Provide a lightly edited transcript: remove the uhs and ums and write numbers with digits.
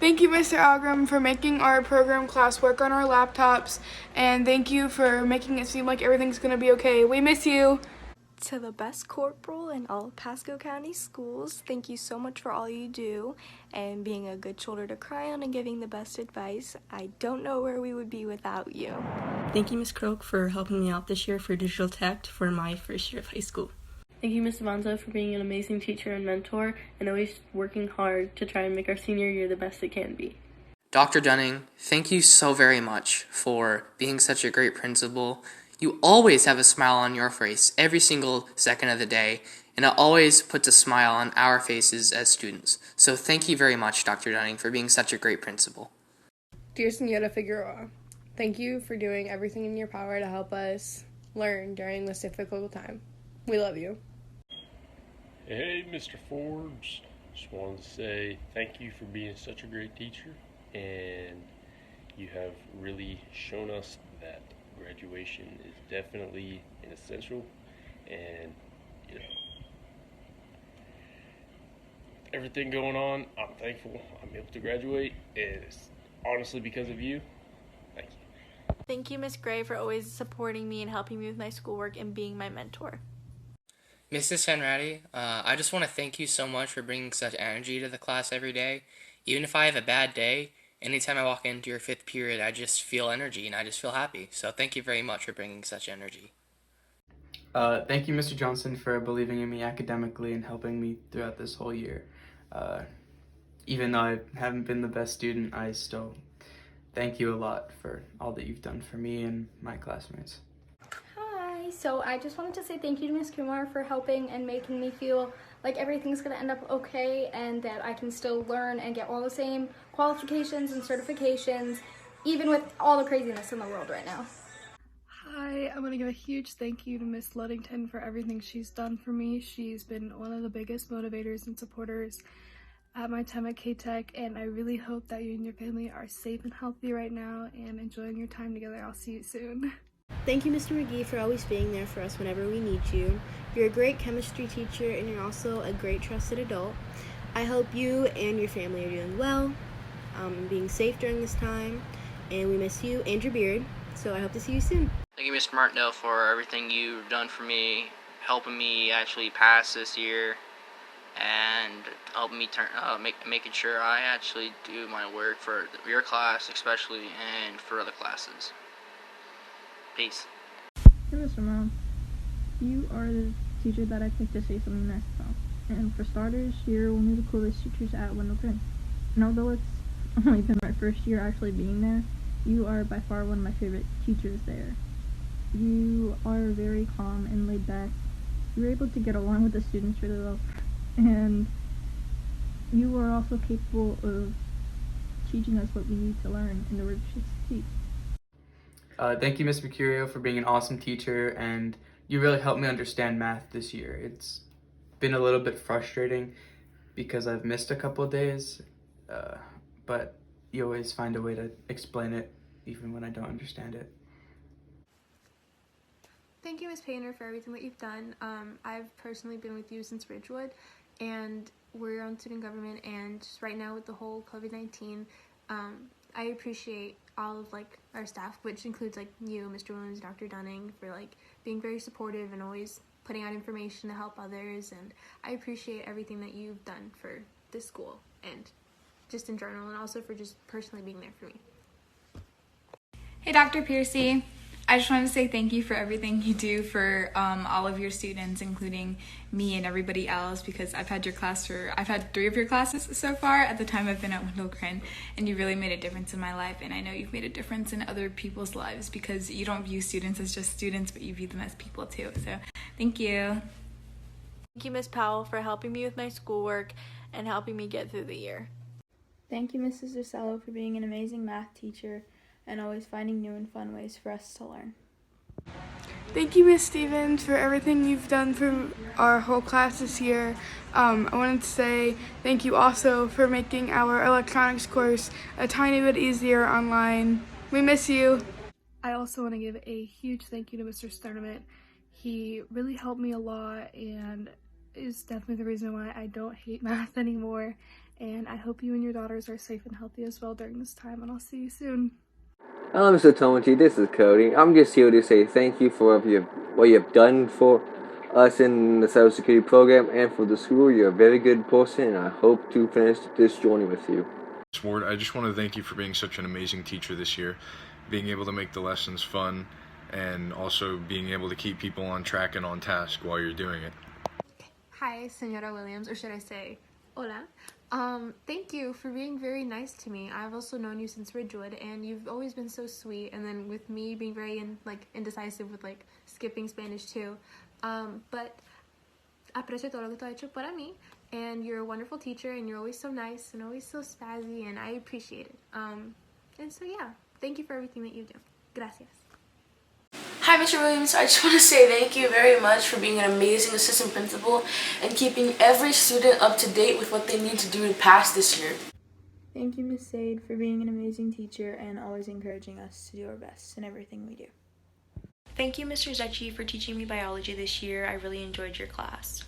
Thank you, Mr. Algram, for making our program class work on our laptops, and thank you for making it seem like everything's going to be okay. We miss you. To the best corporal in all of Pasco County schools, thank you so much for all you do and being a good shoulder to cry on and giving the best advice. I don't know where we would be without you. Thank you, Ms. Croak, for helping me out this year for digital tech for my first year of high school. Thank you, Ms. Avanza, for being an amazing teacher and mentor and always working hard to try and make our senior year the best it can be. Dr. Dunning, thank you so very much for being such a great principal. You always have a smile on your face every single second of the day, and it always puts a smile on our faces as students. So thank you very much, Dr. Dunning, for being such a great principal. Dear Senora Figueroa, thank you for doing everything in your power to help us learn during this difficult time. We love you. Hey, Mr. Forbes. Just wanted to say thank you for being such a great teacher, and you have really shown us that graduation is definitely an essential, and you know, with everything going on, I'm thankful I'm able to graduate, and it's honestly because of you. Thank you. Thank you, Miss Gray, for always supporting me and helping me with my schoolwork and being my mentor. Mrs. Henratty, I just want to thank you so much for bringing such energy to the class every day. Even if I have a bad day, anytime I walk into your fifth period, I just feel energy and I just feel happy. So thank you very much for bringing such energy. Thank you, Mr. Johnson, for believing in me academically and helping me throughout this whole year. Even though I haven't been the best student, I still thank you a lot for all that you've done for me and my classmates. Hi, so I just wanted to say thank you to Ms. Kumar for helping and making me feel like everything's going to end up okay and that I can still learn and get all the same qualifications and certifications, even with all the craziness in the world right now. Hi, I want to give a huge thank you to Miss Luddington for everything she's done for me. She's been one of the biggest motivators and supporters at my time at K-Tech, and I really hope that you and your family are safe and healthy right now and enjoying your time together. I'll see you soon. Thank you, Mr. McGee, for always being there for us whenever we need you. You're a great chemistry teacher, and you're also a great trusted adult. I hope you and your family are doing well, being safe during this time, and we miss you and your beard, so I hope to see you soon. Thank you, Mr. Martindale, for everything you've done for me, helping me actually pass this year, and helping me making sure I actually do my work for your class especially, and for other classes. Peace. Hey, Mr. Mom. You are the teacher that I picked to say something nice about. And for starters, you're one of the coolest teachers at Wendell Green. And although it's only been my first year actually being there, you are by far one of my favorite teachers there. You are very calm and laid back. You're able to get along with the students really well. And you are also capable of teaching us what we need to learn in order to succeed. Thank you, Ms. Mercurio, for being an awesome teacher, and you really helped me understand math this year. It's been a little bit frustrating because I've missed a couple of days, but you always find a way to explain it even when I don't understand it. Thank you, Ms. Painter, for everything that you've done. I've personally been with you since Ridgewood, and we're on student government, and just right now with the whole COVID-19, I appreciate all of our staff, which includes you, Mr. Williams, Dr. Dunning, for being very supportive and always putting out information to help others, and I appreciate everything that you've done for this school and just in general, and also for just personally being there for me. Hey, Dr. Piercy. I just wanted to say thank you for everything you do for all of your students, including me and everybody else, because I've had 3 of your classes so far at the time I've been at Wendell Grin, and you really made a difference in my life, and I know you've made a difference in other people's lives because you don't view students as just students, but you view them as people too. So thank you. Thank you, Miss Powell, for helping me with my schoolwork and helping me get through the year. Thank you, Mrs. Rosello, for being an amazing math teacher and always finding new and fun ways for us to learn. Thank you, Miss Stevens, for everything you've done for our whole class this year. I wanted to say thank you also for making our electronics course a tiny bit easier online. We miss you. I also want to give a huge thank you to Mr. Sternement. He really helped me a lot and is definitely the reason why I don't hate math anymore. And I hope you and your daughters are safe and healthy as well during this time, and I'll see you soon. Hello, Mr. Tomachi. This is Cody. I'm just here to say thank you for what you have done for us in the cybersecurity program and for the school. You're a very good person, and I hope to finish this journey with you. Ward, I just want to thank you for being such an amazing teacher this year, being able to make the lessons fun, and also being able to keep people on track and on task while you're doing it. Hi, Senora Williams, or should I say, hola. Thank you for being very nice to me. I've also known you since Ridgewood, and you've always been so sweet. And then with me being very indecisive with skipping Spanish too, but aprecio todo lo que tú has hecho para mí. And you're a wonderful teacher, and you're always so nice and always so spazzy, and I appreciate it. And so yeah, thank you for everything that you do. Gracias. Hi, Mr. Williams. I just want to say thank you very much for being an amazing assistant principal and keeping every student up to date with what they need to do to pass this year. Thank you, Miss Sade, for being an amazing teacher and always encouraging us to do our best in everything we do. Thank you, Mr. Zecchi, for teaching me biology this year. I really enjoyed your class.